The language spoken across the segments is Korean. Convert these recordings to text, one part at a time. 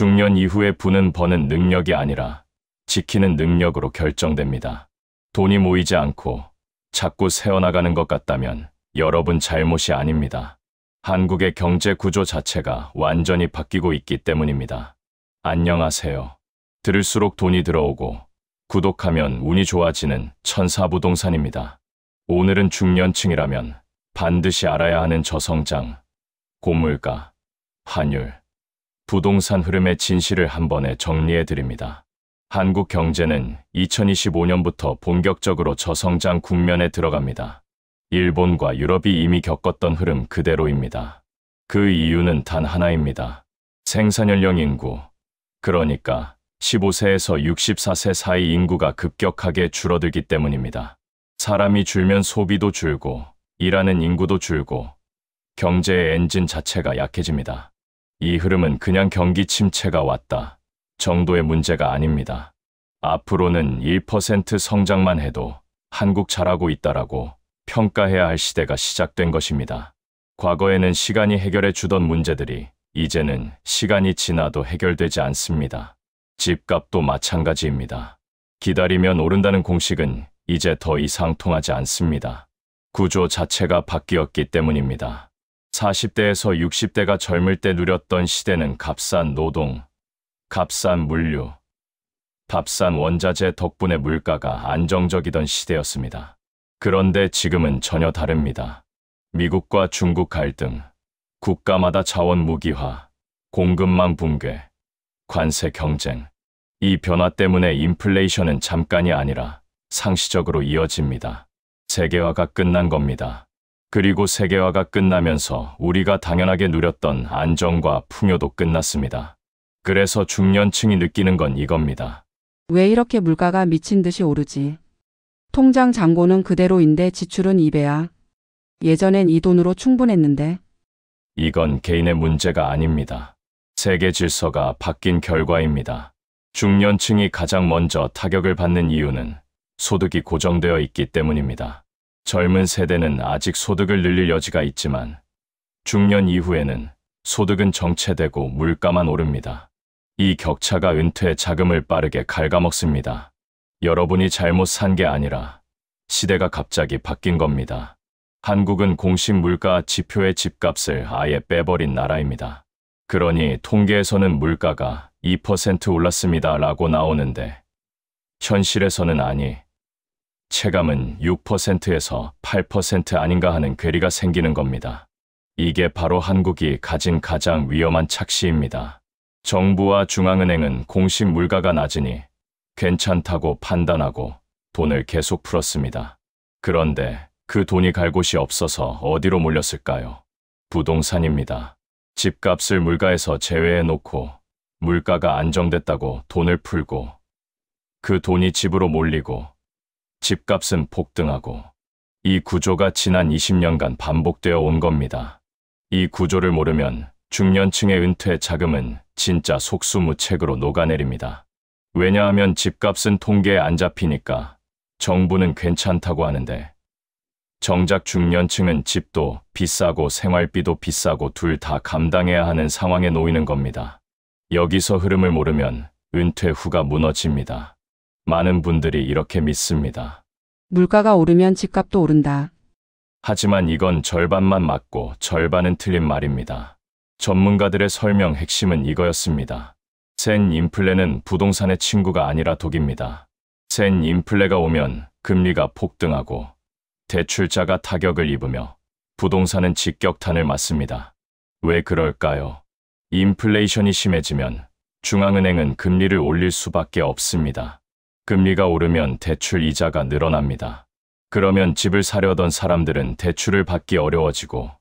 중년 이후의 부는 버는 능력이 아니라 지키는 능력으로 결정됩니다. 돈이 모이지 않고 자꾸 새어나가는 것 같다면 여러분 잘못이 아닙니다. 한국의 경제 구조 자체가 완전히 바뀌고 있기 때문입니다. 안녕하세요. 들을수록 돈이 들어오고 구독하면 운이 좋아지는 천사부동산입니다. 오늘은 중년층이라면 반드시 알아야 하는 저성장, 고물가, 환율, 부동산 흐름의 진실을 한 번에 정리해 드립니다. 한국 경제는 2025년부터 본격적으로 저성장 국면에 들어갑니다. 일본과 유럽이 이미 겪었던 흐름 그대로입니다. 그 이유는 단 하나입니다. 생산연령 인구, 그러니까 15세에서 64세 사이 인구가 급격하게 줄어들기 때문입니다. 사람이 줄면 소비도 줄고 일하는 인구도 줄고 경제의 엔진 자체가 약해집니다. 이 흐름은 그냥 경기 침체가 왔다 정도의 문제가 아닙니다. 앞으로는 1% 성장만 해도 한국 잘하고 있다라고 평가해야 할 시대가 시작된 것입니다. 과거에는 시간이 해결해 주던 문제들이 이제는 시간이 지나도 해결되지 않습니다. 집값도 마찬가지입니다. 기다리면 오른다는 공식은 이제 더 이상 통하지 않습니다. 구조 자체가 바뀌었기 때문입니다. 40대에서 60대가 젊을 때 누렸던 시대는 값싼 노동, 값싼 물류, 값싼 원자재 덕분에 물가가 안정적이던 시대였습니다. 그런데 지금은 전혀 다릅니다. 미국과 중국 갈등, 국가마다 자원 무기화, 공급망 붕괴, 관세 경쟁. 이 변화 때문에 인플레이션은 잠깐이 아니라 상시적으로 이어집니다. 세계화가 끝난 겁니다. 그리고 세계화가 끝나면서 우리가 당연하게 누렸던 안정과 풍요도 끝났습니다. 그래서 중년층이 느끼는 건 이겁니다. 왜 이렇게 물가가 미친 듯이 오르지? 통장 잔고는 그대로인데 지출은 2배야. 예전엔 이 돈으로 충분했는데. 이건 개인의 문제가 아닙니다. 세계 질서가 바뀐 결과입니다. 중년층이 가장 먼저 타격을 받는 이유는 소득이 고정되어 있기 때문입니다. 젊은 세대는 아직 소득을 늘릴 여지가 있지만 중년 이후에는 소득은 정체되고 물가만 오릅니다. 이 격차가 은퇴 자금을 빠르게 갉아먹습니다. 여러분이 잘못 산 게 아니라 시대가 갑자기 바뀐 겁니다. 한국은 공식 물가 지표의 집값을 아예 빼버린 나라입니다. 그러니 통계에서는 물가가 2% 올랐습니다 라고 나오는데 현실에서는 아니, 체감은 6%에서 8% 아닌가 하는 괴리가 생기는 겁니다. 이게 바로 한국이 가진 가장 위험한 착시입니다. 정부와 중앙은행은 공식 물가가 낮으니 괜찮다고 판단하고 돈을 계속 풀었습니다. 그런데 그 돈이 갈 곳이 없어서 어디로 몰렸을까요? 부동산입니다. 집값을 물가에서 제외해 놓고 물가가 안정됐다고 돈을 풀고 그 돈이 집으로 몰리고 집값은 폭등하고 이 구조가 지난 20년간 반복되어 온 겁니다. 이 구조를 모르면 중년층의 은퇴 자금은 진짜 속수무책으로 녹아내립니다. 왜냐하면 집값은 통계에 안 잡히니까 정부는 괜찮다고 하는데 정작 중년층은 집도 비싸고 생활비도 비싸고 둘 다 감당해야 하는 상황에 놓이는 겁니다. 여기서 흐름을 모르면 은퇴 후가 무너집니다. 많은 분들이 이렇게 믿습니다. 물가가 오르면 집값도 오른다. 하지만 이건 절반만 맞고 절반은 틀린 말입니다. 전문가들의 설명 핵심은 이거였습니다. 센 인플레는 부동산의 친구가 아니라 독입니다. 센 인플레가 오면 금리가 폭등하고 대출자가 타격을 입으며 부동산은 직격탄을 맞습니다. 왜 그럴까요? 인플레이션이 심해지면 중앙은행은 금리를 올릴 수밖에 없습니다. 금리가 오르면 대출 이자가 늘어납니다. 그러면 집을 사려던 사람들은 대출을 받기 어려워지고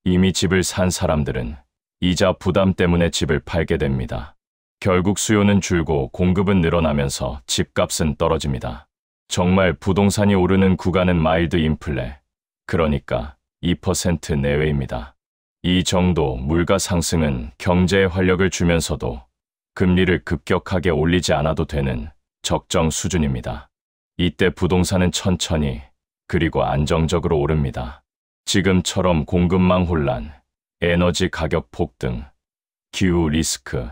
이미 집을 산 사람들은 이자 부담 때문에 집을 팔게 됩니다. 결국 수요는 줄고 공급은 늘어나면서 집값은 떨어집니다. 정말 부동산이 오르는 구간은 마일드 인플레, 그러니까 2% 내외입니다. 이 정도 물가 상승은 경제에 활력을 주면서도 금리를 급격하게 올리지 않아도 되는 적정 수준입니다. 이때 부동산은 천천히 그리고 안정적으로 오릅니다. 지금처럼 공급망 혼란, 에너지 가격 폭등, 기후 리스크,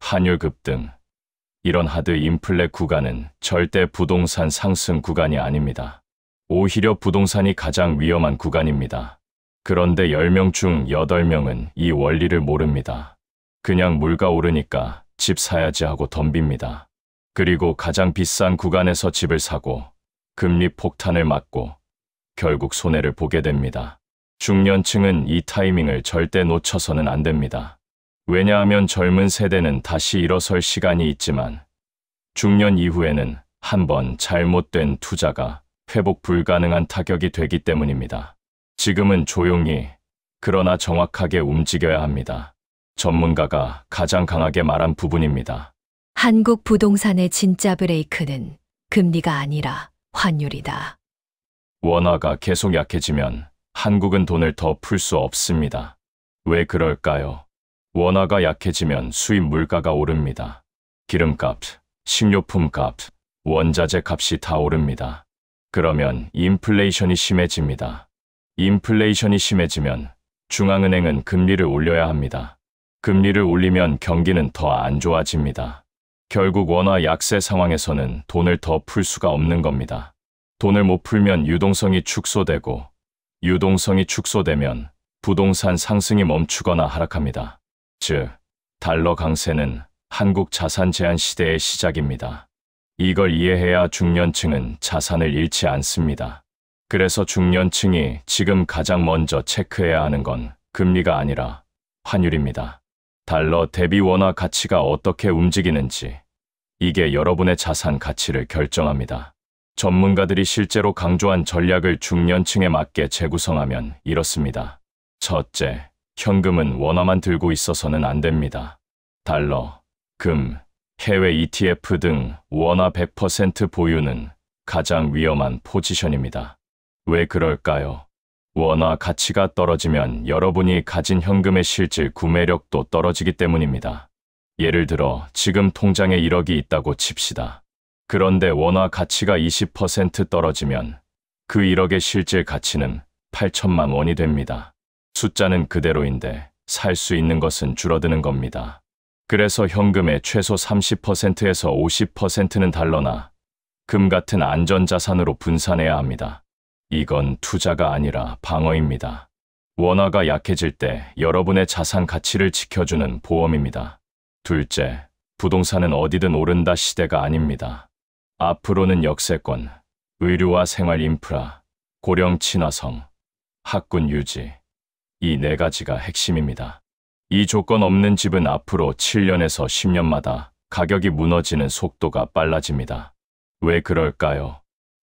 환율 급등. 이런 하드 인플레 구간은 절대 부동산 상승 구간이 아닙니다. 오히려 부동산이 가장 위험한 구간입니다. 그런데 10명 중 8명은 이 원리를 모릅니다. 그냥 물가 오르니까 집 사야지 하고 덤빕니다. 그리고 가장 비싼 구간에서 집을 사고 금리 폭탄을 맞고 결국 손해를 보게 됩니다. 중년층은 이 타이밍을 절대 놓쳐서는 안 됩니다. 왜냐하면 젊은 세대는 다시 일어설 시간이 있지만 중년 이후에는 한번 잘못된 투자가 회복 불가능한 타격이 되기 때문입니다. 지금은 조용히 그러나 정확하게 움직여야 합니다. 전문가가 가장 강하게 말한 부분입니다. 한국 부동산의 진짜 브레이크는 금리가 아니라 환율이다. 원화가 계속 약해지면 한국은 돈을 더 풀 수 없습니다. 왜 그럴까요? 원화가 약해지면 수입 물가가 오릅니다. 기름값, 식료품 값, 원자재 값이 다 오릅니다. 그러면 인플레이션이 심해집니다. 인플레이션이 심해지면 중앙은행은 금리를 올려야 합니다. 금리를 올리면 경기는 더 안 좋아집니다. 결국 원화 약세 상황에서는 돈을 더 풀 수가 없는 겁니다. 돈을 못 풀면 유동성이 축소되고 유동성이 축소되면 부동산 상승이 멈추거나 하락합니다. 즉, 달러 강세는 한국 자산 제한 시대의 시작입니다. 이걸 이해해야 중년층은 자산을 잃지 않습니다. 그래서 중년층이 지금 가장 먼저 체크해야 하는 건 금리가 아니라 환율입니다. 달러 대비 원화 가치가 어떻게 움직이는지, 이게 여러분의 자산 가치를 결정합니다. 전문가들이 실제로 강조한 전략을 중년층에 맞게 재구성하면 이렇습니다. 첫째, 현금은 원화만 들고 있어서는 안 됩니다. 달러, 금, 해외 ETF 등 원화 100% 보유는 가장 위험한 포지션입니다. 왜 그럴까요? 원화 가치가 떨어지면 여러분이 가진 현금의 실질 구매력도 떨어지기 때문입니다. 예를 들어 지금 통장에 1억이 있다고 칩시다. 그런데 원화 가치가 20% 떨어지면 그 1억의 실질 가치는 8천만 원이 됩니다. 숫자는 그대로인데 살 수 있는 것은 줄어드는 겁니다. 그래서 현금의 최소 30%에서 50%는 달러나 금 같은 안전자산으로 분산해야 합니다. 이건 투자가 아니라 방어입니다. 원화가 약해질 때 여러분의 자산 가치를 지켜주는 보험입니다. 둘째, 부동산은 어디든 오른다 시대가 아닙니다. 앞으로는 역세권, 의료와 생활 인프라, 고령 친화성, 학군 유지, 이 4가지가 핵심입니다. 이 조건 없는 집은 앞으로 7년에서 10년마다 가격이 무너지는 속도가 빨라집니다. 왜 그럴까요?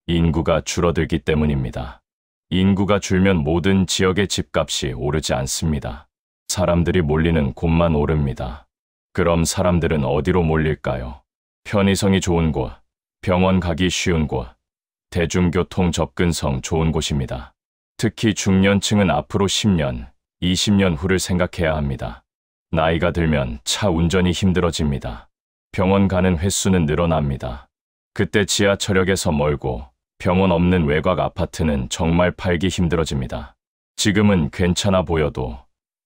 인구가 줄어들기 때문입니다. 인구가 줄면 모든 지역의 집값이 오르지 않습니다. 사람들이 몰리는 곳만 오릅니다. 그럼 사람들은 어디로 몰릴까요? 편의성이 좋은 곳, 병원 가기 쉬운 곳, 대중교통 접근성 좋은 곳입니다. 특히 중년층은 앞으로 10년, 20년 후를 생각해야 합니다. 나이가 들면 차 운전이 힘들어집니다. 병원 가는 횟수는 늘어납니다. 그때 지하철역에서 멀고 병원 없는 외곽 아파트는 정말 팔기 힘들어집니다. 지금은 괜찮아 보여도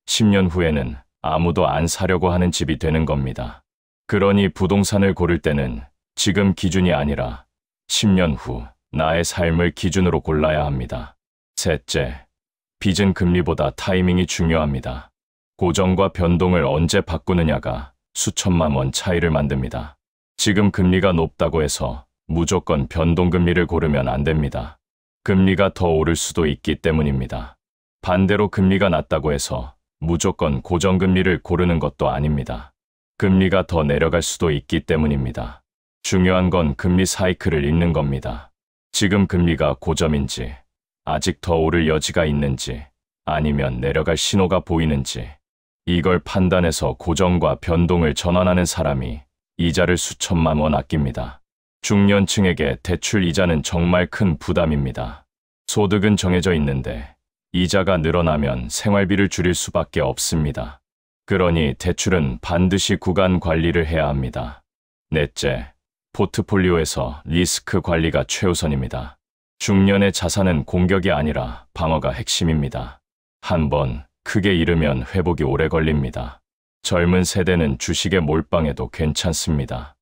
10년 후에는 아무도 안 사려고 하는 집이 되는 겁니다. 그러니 부동산을 고를 때는 지금 기준이 아니라 10년 후 나의 삶을 기준으로 골라야 합니다. 셋째, 빚은 금리보다 타이밍이 중요합니다. 고정과 변동을 언제 바꾸느냐가 수천만 원 차이를 만듭니다. 지금 금리가 높다고 해서 무조건 변동금리를 고르면 안 됩니다. 금리가 더 오를 수도 있기 때문입니다. 반대로 금리가 낮다고 해서 무조건 고정금리를 고르는 것도 아닙니다. 금리가 더 내려갈 수도 있기 때문입니다. 중요한 건 금리 사이클을 읽는 겁니다. 지금 금리가 고점인지, 아직 더 오를 여지가 있는지, 아니면 내려갈 신호가 보이는지, 이걸 판단해서 고정과 변동을 전환하는 사람이 이자를 수천만 원 아낍니다. 중년층에게 대출 이자는 정말 큰 부담입니다. 소득은 정해져 있는데 이자가 늘어나면 생활비를 줄일 수밖에 없습니다. 그러니 대출은 반드시 구간 관리를 해야 합니다. 넷째, 포트폴리오에서 리스크 관리가 최우선입니다. 중년의 자산은 공격이 아니라 방어가 핵심입니다. 한번 크게 잃으면 회복이 오래 걸립니다. 젊은 세대는 주식에 몰빵해도 괜찮습니다.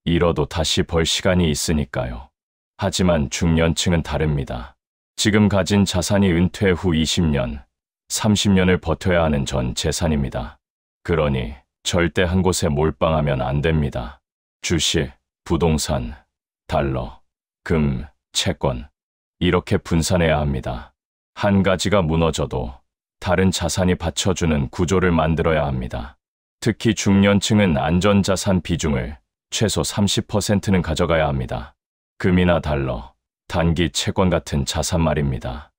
잃어도 다시 벌 시간이 있으니까요. 하지만 중년층은 다릅니다. 지금 가진 자산이 은퇴 후 20년, 30년을 버텨야 하는 전 재산입니다. 그러니 절대 한 곳에 몰빵하면 안 됩니다. 주식, 부동산, 달러, 금, 채권 이렇게 분산해야 합니다. 한 가지가 무너져도 다른 자산이 받쳐주는 구조를 만들어야 합니다. 특히 중년층은 안전자산 비중을 최소 30%는 가져가야 합니다. 금이나 달러, 단기 채권 같은 자산 말입니다.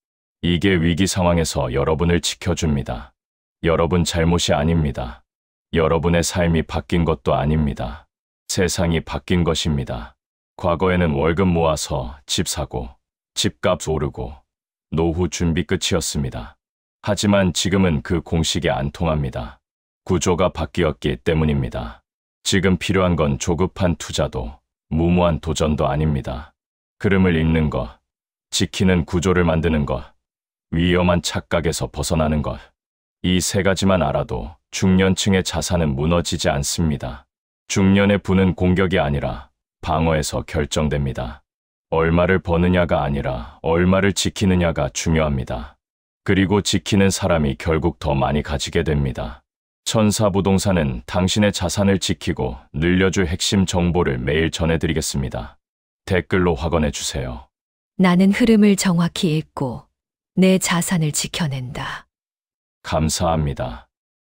이게 위기 상황에서 여러분을 지켜줍니다. 여러분 잘못이 아닙니다. 여러분의 삶이 바뀐 것도 아닙니다. 세상이 바뀐 것입니다. 과거에는 월급 모아서 집 사고, 집값 오르고, 노후 준비 끝이었습니다. 하지만 지금은 그 공식이 안 통합니다. 구조가 바뀌었기 때문입니다. 지금 필요한 건 조급한 투자도, 무모한 도전도 아닙니다. 흐름을 읽는 것, 지키는 구조를 만드는 것, 위험한 착각에서 벗어나는 것. 이 세 가지만 알아도 중년층의 자산은 무너지지 않습니다. 중년의 부는 공격이 아니라 방어에서 결정됩니다. 얼마를 버느냐가 아니라 얼마를 지키느냐가 중요합니다. 그리고 지키는 사람이 결국 더 많이 가지게 됩니다. 천사부동산은 당신의 자산을 지키고 늘려줄 핵심 정보를 매일 전해드리겠습니다. 댓글로 확언해 주세요. 나는 흐름을 정확히 읽고 내 자산을 지켜낸다. 감사합니다.